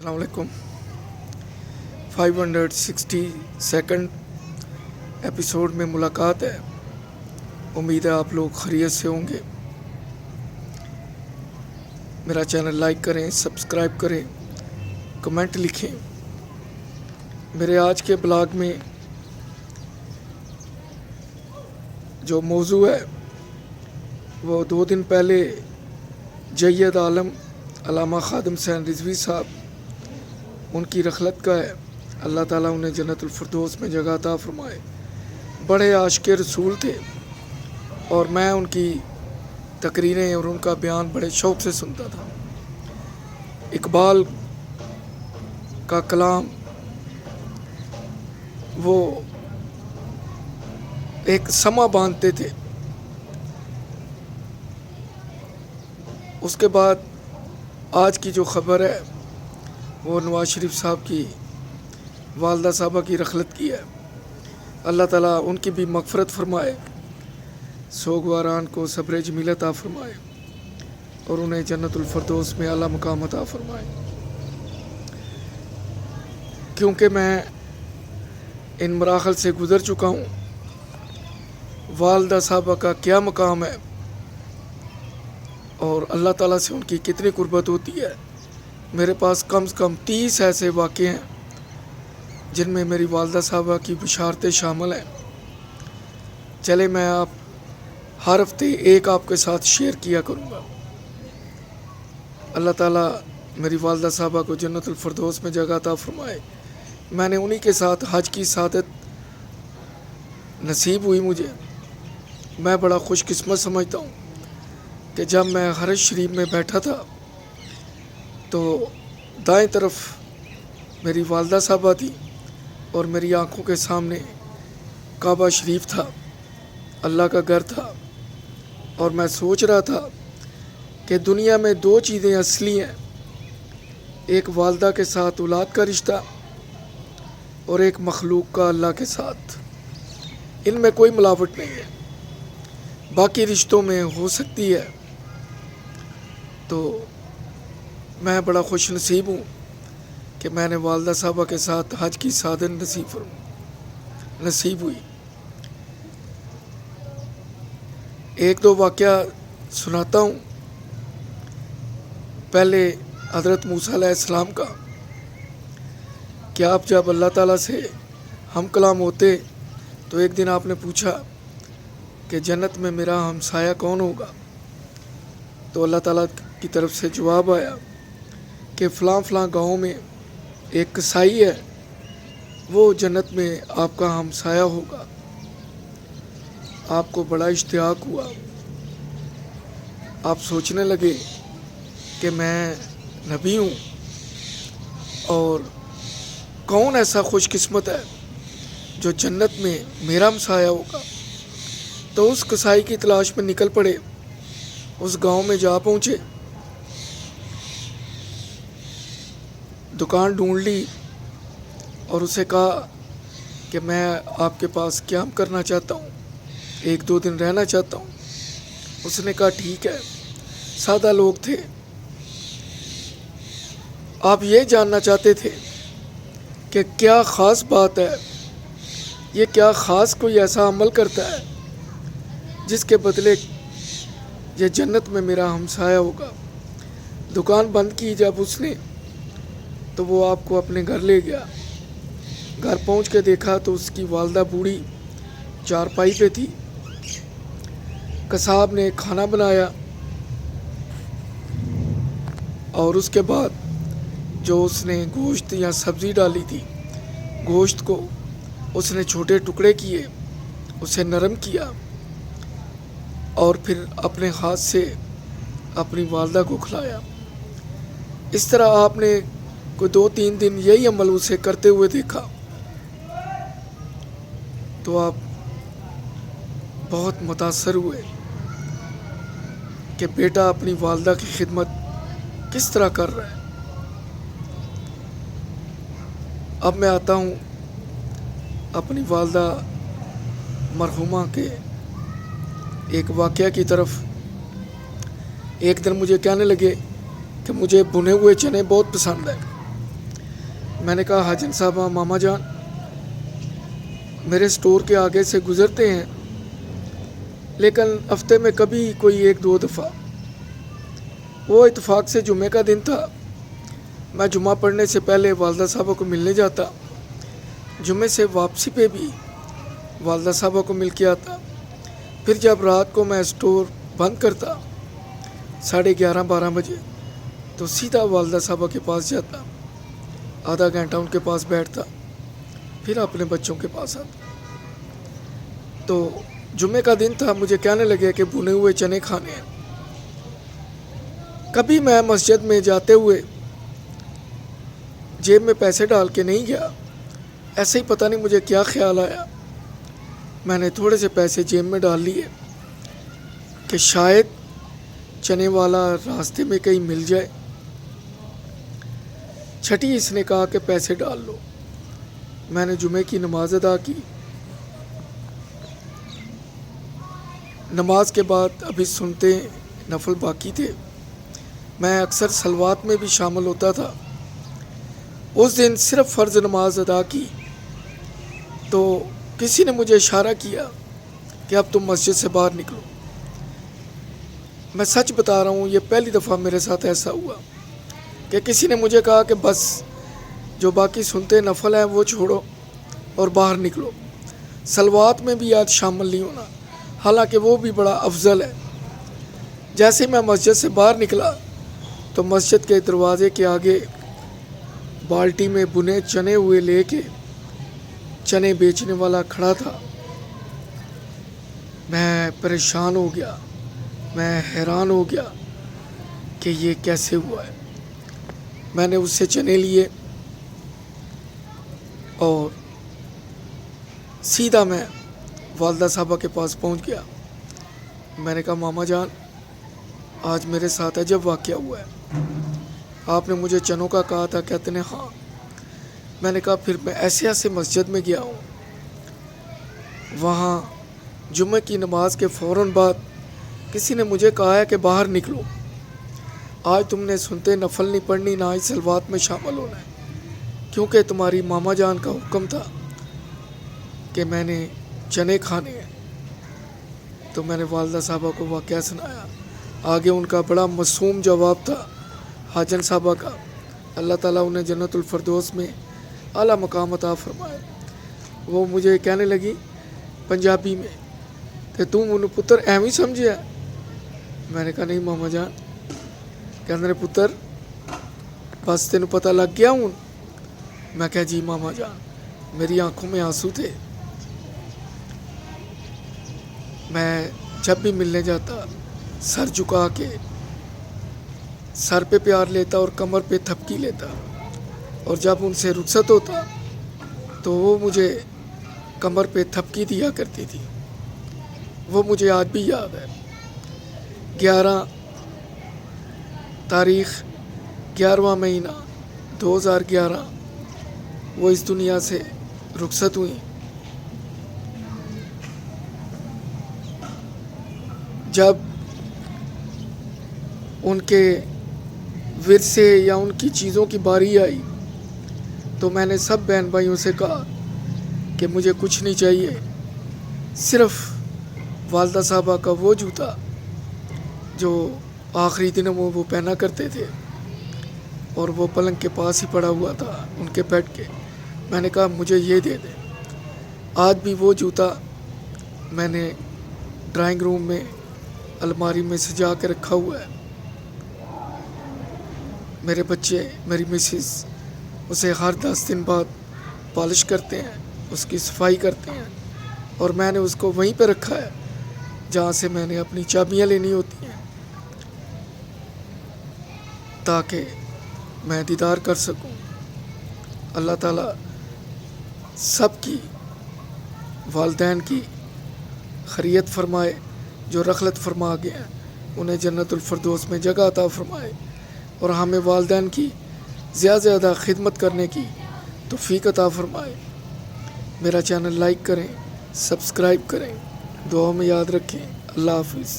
السلام علیکم 562 ایپیسوڈ میں ملاقات ہے۔ امید ہے آپ لوگ خیریت سے ہوں گے۔ میرا چینل لائک کریں، سبسکرائب کریں، کمنٹ لکھیں۔ میرے آج کے بلاگ میں جو موضوع ہے وہ 2 دن پہلے جید عالم علامہ خادم حسین رضوی صاحب ان کی رحلت کا ہے۔ اللہ تعالیٰ انہیں جنت الفردوس میں جگہ عطا فرمائے۔ بڑے عاشق رسول تھے اور میں ان کی تقریریں اور ان کا بیان بڑے شوق سے سنتا تھا۔ اقبال کا کلام وہ ایک سما باندھتے تھے۔ اس کے بعد آج کی جو خبر ہے وہ نواز شریف صاحب کی والدہ صاحبہ کی رحلت کی ہے۔ اللہ تعالیٰ ان کی بھی مغفرت فرمائے، سوگواران کو صبر جمیل عطا فرمائے اور انہیں جنت الفردوس میں اعلیٰ مقام عطا فرمائے۔ کیونکہ میں ان مراحل سے گزر چکا ہوں، والدہ صاحبہ کا کیا مقام ہے اور اللہ تعالیٰ سے ان کی کتنی قربت ہوتی ہے۔ میرے پاس کم سے کم 30 ایسے واقعے ہیں جن میں میری والدہ صاحبہ کی بشارتیں شامل ہیں۔ چلے میں ہر ہفتے ایک آپ کے ساتھ شیئر کیا کروں گا۔ اللہ تعالیٰ میری والدہ صاحبہ کو جنت الفردوس میں جگہ عطا فرمائے۔ میں نے انہی کے ساتھ حج کی سعادت نصیب ہوئی مجھے۔ میں بڑا خوش قسمت سمجھتا ہوں کہ جب میں حرم شریف میں بیٹھا تھا تو دائیں طرف میری والدہ صاحبہ تھی اور میری آنکھوں کے سامنے کعبہ شریف تھا، اللہ کا گھر تھا، اور میں سوچ رہا تھا کہ دنیا میں 2 چیزیں اصلی ہیں، ایک والدہ کے ساتھ اولاد کا رشتہ اور ایک مخلوق کا اللہ کے ساتھ۔ ان میں کوئی ملاوٹ نہیں ہے، باقی رشتوں میں ہو سکتی ہے۔ تو میں بڑا خوش نصیب ہوں کہ میں نے والدہ صاحبہ کے ساتھ حج کی سعادت نصیب ہوئی۔ 1-2 واقعہ سناتا ہوں۔ پہلے حضرت موسیٰ علیہ السلام کا کہ آپ جب اللہ تعالیٰ سے ہم کلام ہوتے تو ایک دن آپ نے پوچھا کہ جنت میں میرا ہمسایہ کون ہوگا؟ تو اللہ تعالیٰ کی طرف سے جواب آیا کہ فلاں فلاں گاؤں میں ایک قصائی ہے، وہ جنت میں آپ کا ہمسایہ ہوگا۔ آپ کو بڑا اشتیاق ہوا، آپ سوچنے لگے کہ میں نبی ہوں اور کون ایسا خوش قسمت ہے جو جنت میں میرا ہمسایہ ہوگا۔ تو اس قصائی کی تلاش میں نکل پڑے، اس گاؤں میں جا پہنچے، دکان ڈھونڈ لی اور اسے کہا کہ میں آپ کے پاس قیام کرنا چاہتا ہوں، 1-2 دن رہنا چاہتا ہوں۔ اس نے کہا ٹھیک ہے۔ سادہ لوگ تھے، آپ یہ جاننا چاہتے تھے کہ کیا خاص بات ہے، یہ کیا خاص کوئی ایسا عمل کرتا ہے جس کے بدلے یہ جنت میں میرا ہمسایہ ہوگا۔ دکان بند کی جب اس نے تو وہ آپ کو اپنے گھر لے گیا۔ گھر پہنچ کے دیکھا تو اس کی والدہ بوڑھی چارپائی پہ تھی۔ قصاب نے کھانا بنایا اور اس کے بعد جو اس نے گوشت یا سبزی ڈالی تھی، گوشت کو اس نے چھوٹے ٹکڑے کیے، اسے نرم کیا اور پھر اپنے ہاتھ سے اپنی والدہ کو کھلایا۔ اس طرح آپ نے کوئی 2-3 دن یہی عمل اسے کرتے ہوئے دیکھا تو آپ بہت متاثر ہوئے کہ بیٹا اپنی والدہ کی خدمت کس طرح کر رہا ہے۔ اب میں آتا ہوں اپنی والدہ مرحومہ کے ایک واقعہ کی طرف۔ ایک دن مجھے کہنے لگے کہ مجھے بھنے ہوئے چنے بہت پسند ہیں، मैंने कहा हाजन साहबा मामा जान मेरे स्टोर के आगे से गुज़रते हैं, लेकिन हफ्ते में कभी कोई 1-2 दफ़ा। वो इत्तेफाक से जुमे का दिन था। मैं जुमा पढ़ने से पहले वालदा साहबा को मिलने जाता। जुमे से वापसी पे भी वालदा साहबा को मिल के आता। फिर जब रात को मैं स्टोर बंद करता 11:30-12 बजे, तो सीधा वालदा साहबा के पास जाता, आधा घंटा उनके पास बैठता, फिर अपने बच्चों के पास आता। तो जुमे का दिन था, मुझे कहने लगे कि भुने हुए चने खाने हैं। कभी मैं मस्जिद में जाते हुए जेब में पैसे डाल के नहीं गया। ऐसे ही पता नहीं मुझे क्या ख्याल आया, मैंने थोड़े से पैसे जेब में डाल लिए कि शायद चने वाला रास्ते में कहीं मिल जाए। छठी इसने कहा कि पैसे डाल लो। मैंने जुमे की नमाज अदा की। नमाज के बाद अभी सुनते नफल बाकी थे। मैं अक्सर सलवात में भी शामिल होता था। उस दिन सिर्फ फ़र्ज़ नमाज अदा की तो किसी ने मुझे इशारा किया कि अब तुम मस्जिद से बाहर निकलो। मैं सच बता रहा हूँ, ये पहली दफ़ा मेरे साथ ऐसा हुआ कि किसी ने मुझे कहा कि बस जो बाकी सुनते नफल हैं वो छोड़ो और बाहर निकलो। सलवात में भी आज शामिल नहीं होना, हालांकि वो भी बड़ा अफजल है। जैसे ही मैं मस्जिद से बाहर निकला तो मस्जिद के दरवाज़े के आगे बाल्टी में बुने चने हुए लेके चने बेचने वाला खड़ा था। मैं परेशान हो गया, मैं हैरान हो गया कि ये कैसे हुआ है। मैंने उससे चने लिए और सीधा मैं वालदा साहबा के पास पहुंच गया। मैंने कहा मामा जान आज मेरे साथ अजब वाक़या हुआ है। आपने मुझे चनों का कहा था। कहते ने हाँ। मैंने कहा फिर मैं ऐसे ऐसे मस्जिद में गया हूँ, वहाँ जुम्मे की नमाज के फ़ौरन बाद किसी ने मुझे कहा है कि बाहर निकलो, आज तुमने सुनते नफल नहीं पढ़नी, ना ही सलवात में शामिल होना है, क्योंकि तुम्हारी मामा जान का हुक्म था कि मैंने चने खाने हैं। तो मैंने वालदा साहबा को वाक़या सुनाया। आगे उनका बड़ा मासूम जवाब था हाजन साहबा का, अल्लाह ताला उन्हें जन्नतुल फरदौस में आला मकाम अता फरमाए। वो मुझे कहने लगी पंजाबी में कि तू मैनू पुत्र एवं समझिया। मैंने कहा नहीं मामा जान। कहते पुत्र बस तेन पता लग गया हूँ। मैं कहा जी मामा जान। मेरी आंखों में आंसू थे। मैं जब भी मिलने जाता सर झुका के सर पे प्यार लेता और कमर पे थपकी लेता, और जब उनसे रुखसत होता तो वो मुझे कमर पे थपकी दिया करती थी। वो मुझे आज भी याद है। 11वां महीना 2011 वो इस दुनिया से रुखसत हुई। जब उनके विरसे या उनकी चीज़ों की बारी आई तो मैंने सब बहन भाइयों से कहा कि मुझे कुछ नहीं चाहिए, सिर्फ वालदा साहबा का वो जूता जो आखिरी दिनों में वो पहना करते थे और वो पलंग के पास ही पड़ा हुआ था उनके बेड के। मैंने कहा मुझे ये दे दे। आज भी वो जूता मैंने ड्राइंग रूम में अलमारी में सजा के रखा हुआ है। मेरे बच्चे, मेरी मिसेस उसे हर 10 दिन बाद पॉलिश करते हैं, उसकी सफाई करते हैं, और मैंने उसको वहीं पे रखा है जहाँ से मैंने अपनी चाबियाँ लेनी होती हैं, ताकि मैं दीदार कर सकूं। अल्लाह ताला सब की वालदैन की खैरियत फरमाए, जो रखलत फरमा गए हैं उन्हें जन्नतुल फरदौस में जगह अता फरमाए, और हमें वालदैन की ज़्यादा से ज़्यादा खिदमत करने की तौफीक अता फरमाए। मेरा चैनल लाइक करें, सब्सक्राइब करें, दुआ में याद रखें। अल्लाह हाफिज़।